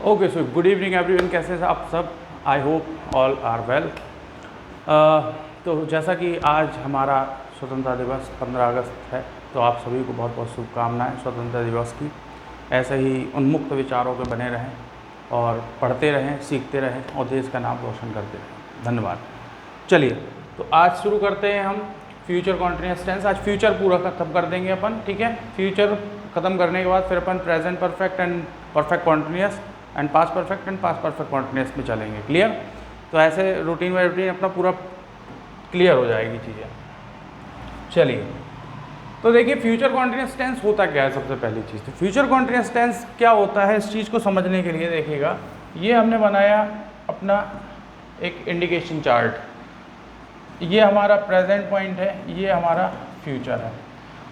Okay so good evening everyone, कैसे हैं आप सब? I hope all are well. तो जैसा कि आज हमारा स्वतंत्रता दिवस 15 अगस्त है, तो आप सभी को बहुत बहुत शुभकामनाएं स्वतंत्रता दिवस की। ऐसे ही उन्मुक्त विचारों के बने रहें और पढ़ते रहें, सीखते रहें और देश का नाम रोशन करते रहें। धन्यवाद। चलिए, तो आज शुरू करते हैं हम फ्यूचर कॉन्टिन्यूअस टेंस। आज फ्यूचर पूरा खत्म कर देंगे अपन, ठीक है। फ्यूचर खत्म करने के बाद फिर अपन present perfect and perfect continuous and past perfect and past perfect continuous में चलेंगे। क्लियर? तो ऐसे रूटीन बाई रूटीन अपना पूरा क्लियर हो जाएगी चीज़ें। चलिए, तो देखिए फ्यूचर कॉन्टिन्यूअस टेंस होता क्या है। सबसे पहली चीज़ तो फ्यूचर कॉन्टिन्यूअस टेंस क्या होता है, इस चीज़ को समझने के लिए देखिएगा, ये हमने बनाया अपना एक इंडिकेशन चार्ट। ये हमारा प्रेजेंट पॉइंट है, ये हमारा फ्यूचर है।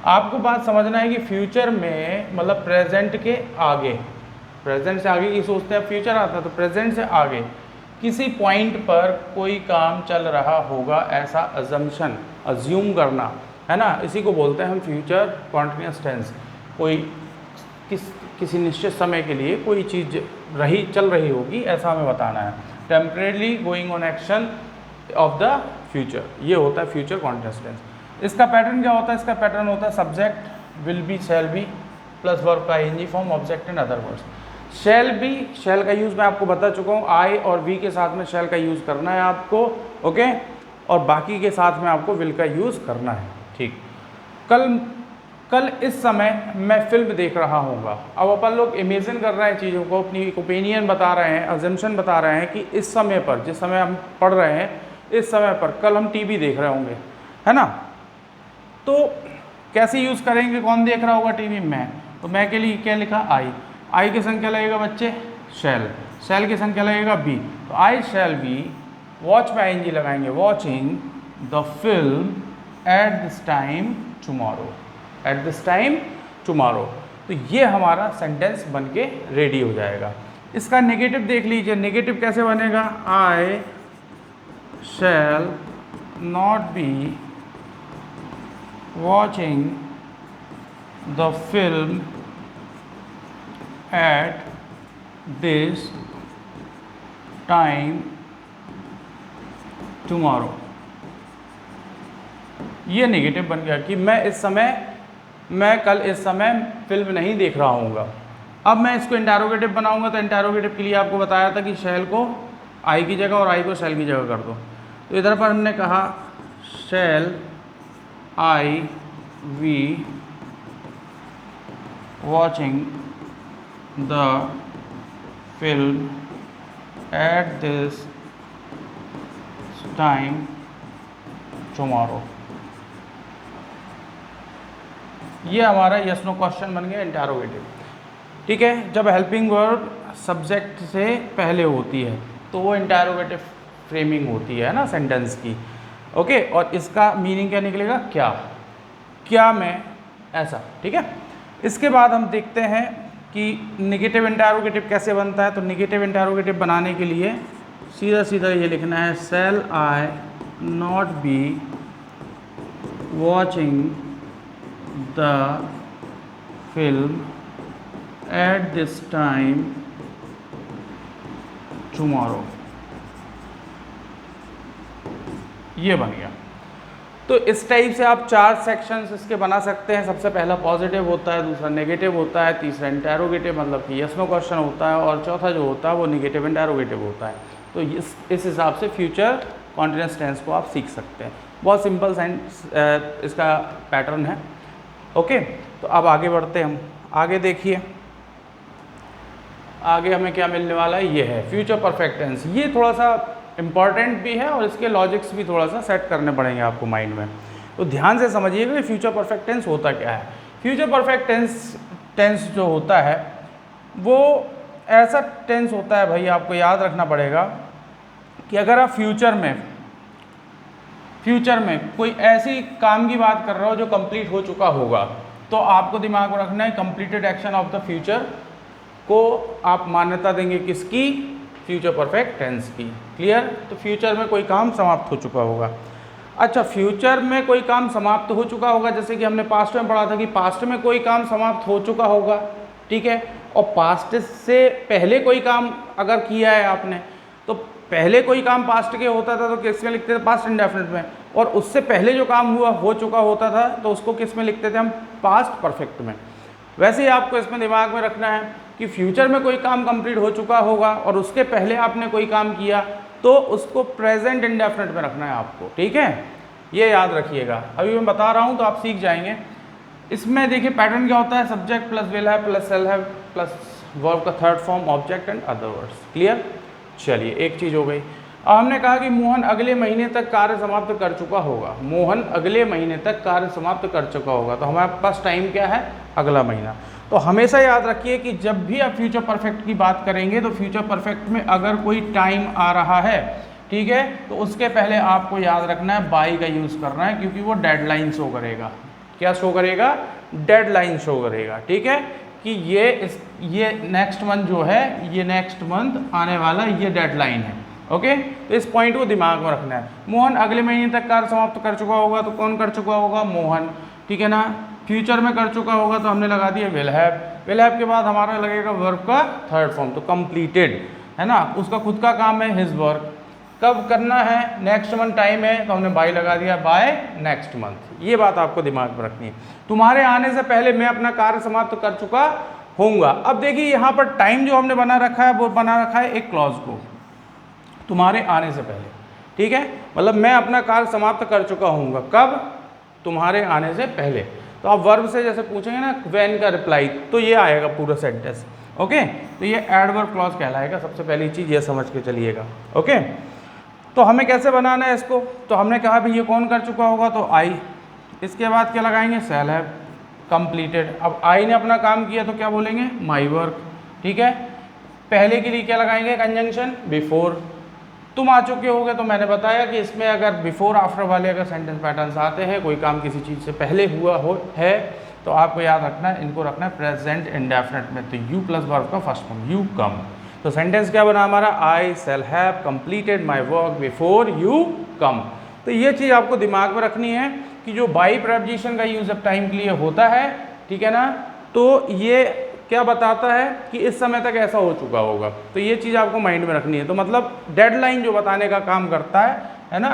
आपको बात समझना है कि फ्यूचर में मतलब प्रेजेंट के आगे, प्रेजेंट से आगे की सोचते हैं फ्यूचर आता है, तो प्रेजेंट से आगे किसी पॉइंट पर कोई काम चल रहा होगा, ऐसा अजम्पशन, अज्यूम करना है ना, इसी को बोलते हैं हम फ्यूचर कॉन्टिन्यूअस टेंस। कोई किसी निश्चित समय के लिए कोई चीज़ चल रही होगी, ऐसा हमें बताना है। Temporarily going on action of the future, ये होता है फ्यूचर कॉन्टिन्यूअस टेंस। इसका पैटर्न क्या होता है? इसका पैटर्न होता है subject will be, shall be plus verb का ING form, object and other words. Shall be, shall का यूज़ मैं आपको बता चुका हूँ, आई और वी के साथ में शैल का यूज़ करना है आपको, ओके, और बाकी के साथ में आपको विल का यूज़ करना है, ठीक। कल इस समय मैं फिल्म देख रहा हूँगा। अब अपन लोग इमेजिन कर रहे हैं चीज़ों को, अपनी ओपिनियन बता रहे हैं, अजम्पशन बता रहे हैं कि इस समय पर, जिस समय हम पढ़ रहे हैं, इस समय पर कल हम टीवी देख रहे होंगे, है ना। तो कैसे यूज़ करेंगे? कौन देख रहा होगा टीवी? मैं। तो मैं के लिए क्या लिखा? आई की संख्या लगेगा बच्चे शैल, शैल की संख्या लगेगा बी। तो आई शैल बी, वॉच पे आईएनजी लगाएंगे, watching the film at this time tomorrow, eight this time tomorrow. तो ये हमारा सेंटेंस बन के रेडी हो जाएगा। इसका नेगेटिव देख लीजिए, नेगेटिव कैसे बनेगा? I shall not be watching the film at this time tomorrow. ये नेगेटिव बन गया कि मैं कल इस समय फिल्म नहीं देख रहा हूँगा। अब मैं इसको इंटरोगेटिव बनाऊंगा, तो इंटरोगेटिव के लिए आपको बताया था कि शैल को आई की जगह और आई को शैल की जगह कर दो। तो इधर पर हमने कहा shall I we watching the film at this time tomorrow. ये हमारा यस नो क्वेश्चन बन गया, इंटरोगेटिव, ठीक है। जब हेल्पिंग वर्ब सब्जेक्ट से पहले होती है तो वो इंटरोगेटिव फ्रेमिंग होती है ना सेंटेंस की, ओके। और इसका मीनिंग क्या निकलेगा? क्या में, ऐसा, ठीक है। इसके बाद हम देखते हैं कि नेगेटिव इंटरोगेटिव कैसे बनता है। तो नेगेटिव इंटरोगेटिव बनाने के लिए सीधा सीधा ये लिखना है, shall I not be watching the film at this time tomorrow. ये बन गया। तो इस टाइप से आप 4 सेक्शंस इसके बना सकते हैं। सबसे पहला पॉजिटिव होता है, दूसरा नेगेटिव होता है, तीसरा इंटरोगेटिव मतलब कि यस नो क्वेश्चन होता है, और चौथा जो होता है वो नेगेटिव इंटरोगेटिव होता है। तो इस हिसाब से फ्यूचर कॉन्टिन्यूअस टेंस को आप सीख सकते हैं। बहुत सिंपल इसका पैटर्न है, ओके। तो अब आगे बढ़ते हैं हम। आगे देखिए, आगे हमें क्या मिलने वाला है? ये है फ्यूचर परफेक्ट टेंस। ये थोड़ा सा इम्पॉर्टेंट भी है और इसके लॉजिक्स भी थोड़ा सा सेट करने पड़ेंगे आपको माइंड में। तो ध्यान से समझिएगा कि फ्यूचर परफेक्ट टेंस होता क्या है। फ्यूचर परफेक्ट टेंस जो होता है वो ऐसा टेंस होता है भाई, आपको याद रखना पड़ेगा कि अगर आप फ्यूचर में कोई ऐसी काम की बात कर रहे हो जो कंप्लीट हो चुका होगा, तो आपको दिमाग में रखना है completed action of the future को आप मान्यता देंगे किसकी? फ्यूचर परफेक्ट टेंस की। क्लियर? तो फ्यूचर में कोई काम समाप्त हो चुका होगा। अच्छा, फ्यूचर में कोई काम समाप्त हो चुका होगा, जैसे कि हमने पास्ट में पढ़ा था कि पास्ट में कोई काम समाप्त हो चुका होगा, ठीक है। और पास्ट से पहले कोई काम अगर किया है आपने तो पहले कोई काम पास्ट के होता था तो किस में लिखते थे, पास्ट इंडेफिनिट में, और उससे पहले जो काम हुआ हो चुका होता था तो उसको किस में लिखते थे हम, पास्ट परफेक्ट में। वैसे ही आपको इसमें दिमाग में रखना है कि फ्यूचर में कोई काम कंप्लीट हो चुका होगा और उसके पहले आपने कोई काम किया तो उसको प्रेजेंट इंडेफिनिट में रखना है आपको, ठीक है, ये याद रखिएगा। अभी मैं बता रहा हूँ तो आप सीख जाएंगे। इसमें देखिए पैटर्न क्या होता है, subject plus will have plus shall have plus verb का third form object and other words. Clear? चलिए एक चीज़ हो गई। अब हमने कहा कि मोहन अगले महीने तक कार्य समाप्त कर चुका होगा। मोहन अगले महीने तक कार्य समाप्त कर चुका होगा, तो हमारे पास टाइम क्या है, अगला महीना। तो हमेशा याद रखिए कि जब भी आप फ्यूचर परफेक्ट की बात करेंगे तो फ्यूचर परफेक्ट में अगर कोई टाइम आ रहा है, ठीक है, तो उसके पहले आपको याद रखना है बाई का यूज़ करना है, क्योंकि वो डेडलाइन शो करेगा। क्या शो करेगा? डेडलाइन शो करेगा, ठीक है, कि ये नेक्स्ट मंथ जो है, ये नेक्स्ट मंथ आने वाला ये डेडलाइन है। ओके, तो इस पॉइंट को दिमाग में रखना है। मोहन अगले महीने तक कार्य समाप्त कर चुका होगा, तो कौन कर चुका होगा? मोहन, ठीक है ना। फ्यूचर में कर चुका होगा तो हमने लगा दिया विल हैव। विल हैव के बाद हमारा लगेगा वर्ब का थर्ड फॉर्म, तो कंप्लीटेड है ना, उसका खुद का काम है हिज वर्क। कब करना है? नेक्स्ट मंथ टाइम है तो हमने बाय लगा दिया, बाय नेक्स्ट मंथ। ये बात आपको दिमाग में रखनी है। तुम्हारे आने से पहले मैं अपना कार्य समाप्त कर चुका होऊंगा। अब देखिए यहाँ पर टाइम जो हमने बना रखा है वो बना रखा है एक क्लॉज को, तुम्हारे आने से पहले, ठीक है, मतलब मैं अपना कार्य समाप्त कर चुका होऊंगा। कब? तुम्हारे आने से पहले। तो आप वर्ब से जैसे पूछेंगे ना व्हेन का रिप्लाई, तो ये आएगा पूरा सेंटेंस। ओके, तो ये एडवर्ब क्लॉज कहलाएगा। सबसे पहली चीज़ ये समझ के चलिएगा। ओके, तो हमें कैसे बनाना है इसको? तो हमने कहा भी ये कौन कर चुका होगा, तो आई। इसके बाद क्या लगाएंगे? Shall have completed. अब आई ने अपना काम किया तो क्या बोलेंगे? माई वर्क, ठीक है। पहले के लिए क्या लगाएंगे? Conjunction before. तुम आ चुके होगे तो मैंने बताया कि इसमें अगर बिफोर आफ्टर वाले अगर सेंटेंस पैटर्न्स आते हैं, कोई काम किसी चीज़ से पहले हुआ हो है, तो आपको याद रखना है, इनको रखना है प्रेजेंट इंडेफिनिट में। तो यू प्लस वर्ब का फर्स्ट फॉर्म, यू कम। तो सेंटेंस क्या बना हमारा? I shall have completed my work before you come. तो ये चीज़ आपको दिमाग में रखनी है कि जो बाई प्रेपोजिशन का यूज़ अब टाइम के लिए होता है, ठीक है ना, तो ये क्या बताता है कि इस समय तक ऐसा हो चुका होगा। तो ये चीज़ आपको माइंड में रखनी है। तो मतलब डेडलाइन जो बताने का काम करता है ना,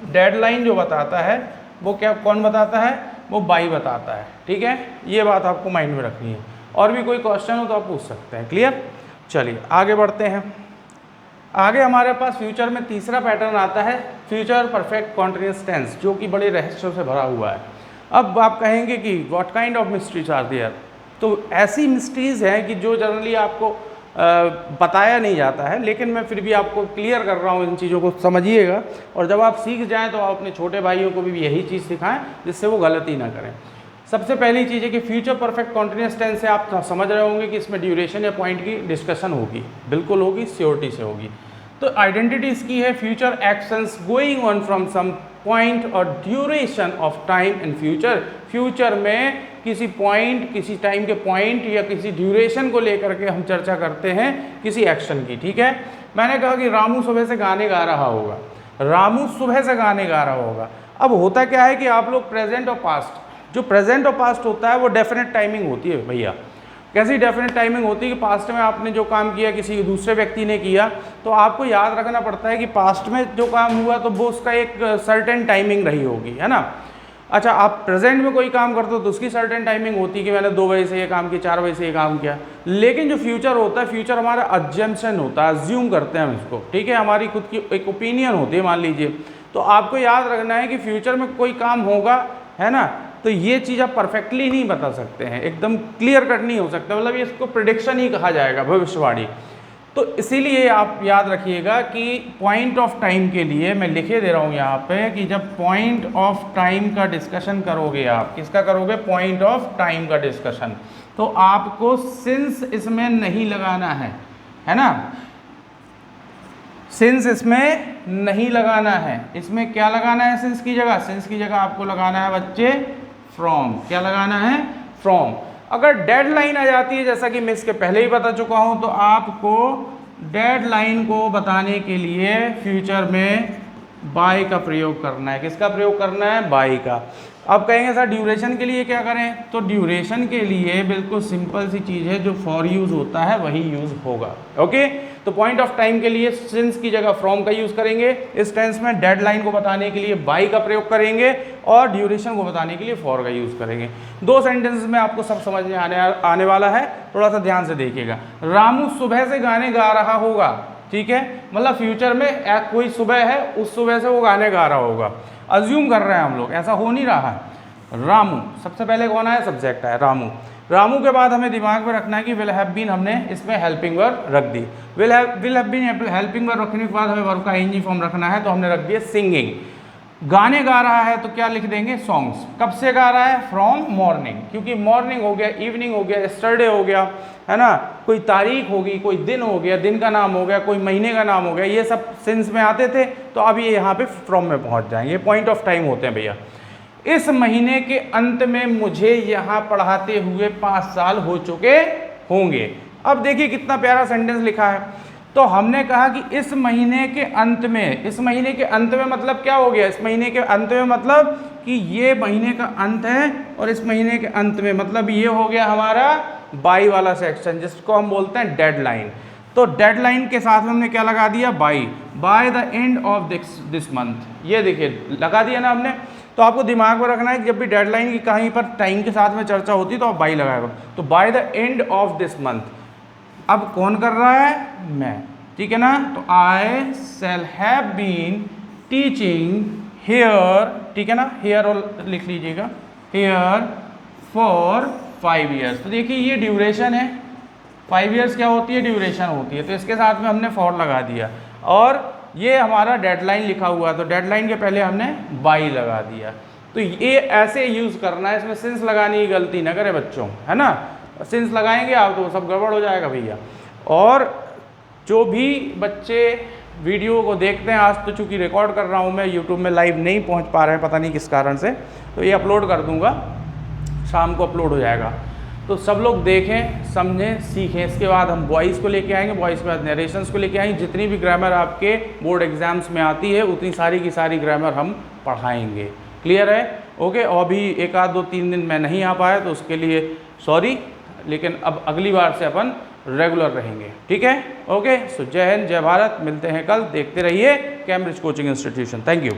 डेडलाइन जो बताता है वो क्या, कौन बताता है? वो बाई बताता है, ठीक है। ये बात आपको माइंड में रखनी है। और भी कोई क्वेश्चन हो तो आप पूछ सकते हैं। क्लियर? चलिए आगे बढ़ते हैं। आगे हमारे पास फ्यूचर में तीसरा पैटर्न आता है, फ्यूचर परफेक्ट कॉन्टिन्यूअस टेंस, जो कि बड़े रहस्यों से भरा हुआ है। अब आप कहेंगे कि what kind of mysteries are there? तो ऐसी मिस्ट्रीज़ हैं कि जो जनरली आपको बताया नहीं जाता है, लेकिन मैं फिर भी आपको क्लियर कर रहा हूँ, इन चीज़ों को समझिएगा। और जब आप सीख जाएं तो आप अपने छोटे भाइयों को भी यही चीज़ सिखाएं जिससे वो गलती ना करें। सबसे पहली चीज़ है कि फ्यूचर परफेक्ट कॉन्टिन्यूअस टेंस से आप समझ रहे होंगे कि इसमें ड्यूरेशन या पॉइंट की डिस्कशन होगी, बिल्कुल होगी, श्योरिटी से होगी। तो आइडेंटिटी इसकी है future actions going on from some point और duration of time in future. Future में किसी पॉइंट, किसी टाइम के पॉइंट या किसी ड्यूरेशन को लेकर के हम चर्चा करते हैं किसी एक्शन की, ठीक है। मैंने कहा कि रामू सुबह से गाने गा रहा होगा, रामू सुबह से गाने गा रहा होगा। अब होता क्या है कि आप लोग प्रेजेंट और पास्ट, जो प्रेजेंट और पास्ट होता है वो डेफिनेट टाइमिंग होती है भैया। कैसी डेफिनेट टाइमिंग होती है कि पास्ट में आपने जो काम किया किसी दूसरे व्यक्ति ने किया, तो आपको याद रखना पड़ता है कि पास्ट में जो काम हुआ तो वो उसका एक सर्टेन टाइमिंग रही होगी, है ना। अच्छा, आप प्रेजेंट में कोई काम करते हो तो उसकी सर्टेन टाइमिंग होती है कि मैंने 2 बजे से ये काम किया, 4 बजे से ये काम किया। लेकिन जो फ्यूचर होता है, फ्यूचर हमारा अजम्पशन होता है, अज्यूम करते हैं हम इसको, ठीक है, हमारी खुद की एक ओपिनियन होती है, मान लीजिए। तो आपको याद रखना है कि फ्यूचर में कोई काम होगा, है ना, तो ये चीज़ आप परफेक्टली नहीं बता सकते हैं, एकदम क्लियर कट नहीं हो सकता, मतलब ये इसको प्रेडिक्शन ही कहा जाएगा, भविष्यवाणी। तो इसीलिए आप याद रखिएगा कि पॉइंट ऑफ टाइम के लिए मैं लिखे दे रहा हूँ यहाँ पे कि जब पॉइंट ऑफ टाइम का डिस्कशन करोगे, आप किसका करोगे? पॉइंट ऑफ टाइम का डिस्कशन, तो आपको सिंस इसमें नहीं लगाना है ना, सिंस इसमें नहीं लगाना है। इसमें क्या लगाना है सिंस की जगह? सिंस की जगह आपको लगाना है बच्चे फ्रॉम। क्या लगाना है? फ्रॉम। अगर डेडलाइन आ जाती है, जैसा कि मैं इसके पहले ही बता चुका हूं, तो आपको डेडलाइन को बताने के लिए फ्यूचर में बाय का प्रयोग करना है। किसका प्रयोग करना है? बाय का। अब कहेंगे सर ड्यूरेशन के लिए क्या करें, तो ड्यूरेशन के लिए बिल्कुल सिंपल सी चीज़ है, जो फॉर यूज़ होता है वही यूज़ होगा। ओके, तो पॉइंट ऑफ टाइम के लिए सिंस की जगह फ्रॉम का यूज़ करेंगे, इस टेंस में डेडलाइन को बताने के लिए बाई का प्रयोग करेंगे और ड्यूरेशन को बताने के लिए फॉर का यूज़ करेंगे। 2 सेंटेंस में आपको सब समझ में आने वाला है, थोड़ा सा ध्यान से देखिएगा। रामू सुबह से गाने गा रहा होगा, ठीक है, मतलब फ्यूचर में कोई सुबह है, उस सुबह से वो गाने गा रहा होगा। अज्यूम कर रहे हैं हम लोग, ऐसा हो नहीं रहा है। रामू सबसे पहले कौन आया, सब्जेक्ट है रामू। रामू के बाद हमें दिमाग में रखना है कि विल हैव बीन, हमने इसमें हेल्पिंग वर्ब रख दी। Will have been helping verb रखने के बाद हमें वर्ब का आईएनजी फॉर्म रखना है, तो हमने रख दिया सिंगिंग। गाने गा रहा है तो क्या लिख देंगे, सॉन्ग्स। कब से गा रहा है, फ्रॉम मॉर्निंग, क्योंकि मॉर्निंग हो गया, इवनिंग हो गया, यस्टरडे हो गया, है ना, कोई तारीख होगी, कोई दिन हो गया, दिन का नाम हो गया, कोई महीने का नाम हो गया, ये सब सिंस में आते थे, तो अब ये यहाँ पे फ्रॉम में पहुँच जाएंगे। पॉइंट ऑफ टाइम होते हैं भैया। इस महीने के अंत में मुझे यहाँ पढ़ाते हुए 5 साल हो चुके होंगे। अब देखिए कितना प्यारा सेंटेंस लिखा है। तो हमने कहा कि इस महीने के अंत में, इस महीने के अंत में मतलब क्या हो गया, इस महीने के अंत में मतलब कि ये महीने का अंत है, और इस महीने के अंत में मतलब ये हो गया हमारा बाई वाला सेक्शन, जिसको हम बोलते हैं डेडलाइन। तो डेडलाइन के साथ में हमने क्या लगा दिया, by the end of this month. ये देखिए लगा दिया ना हमने। तो आपको दिमाग में रखना है कि जब भी डेडलाइन की कहीं पर टाइम के साथ में चर्चा होती है तो आप बाई लगाएगा, तो by the end of this month. अब कौन कर रहा है, मैं, ठीक है ना। तो I shall have been teaching here, ठीक है ना, हेयर और लिख लीजिएगा, हेयर फॉर 5 ईयर्स। तो देखिए ये ड्यूरेशन है, 5 ईयर्स क्या होती है, ड्यूरेशन होती है, तो इसके साथ में हमने फॉर लगा दिया। और ये हमारा डेडलाइन लिखा हुआ, तो डेडलाइन के पहले हमने बाई लगा दिया। तो ये ऐसे यूज़ करना है, इसमें सिंस लगाने की गलती ना करें बच्चों, है ना। सिंस लगाएंगे आप तो सब गड़बड़ हो जाएगा भैया। और जो भी बच्चे वीडियो को देखते हैं, आज तो चूँकि रिकॉर्ड कर रहा हूँ मैं, यूट्यूब में लाइव नहीं पहुँच पा रहे हैं, पता नहीं किस कारण से, तो ये अपलोड कर दूँगा, शाम को अपलोड हो जाएगा। तो सब लोग देखें, समझें, सीखें। इसके बाद हम वॉइस को लेके आएंगे, वॉइस के बाद नरेशंस को लेके आएंगे। जितनी भी ग्रामर आपके बोर्ड एग्जाम्स में आती है उतनी सारी की सारी ग्रामर हम पढ़ाएंगे। क्लियर है, ओके। और भी 1 आध 2 3 दिन मैं नहीं आ पाया तो उसके लिए सॉरी, लेकिन अब अगली बार से अपन रेगुलर रहेंगे, ठीक है, ओके। सो जय हिंद, जय भारत, मिलते हैं कल, देखते रहिए Cambridge coaching institution. Thank you.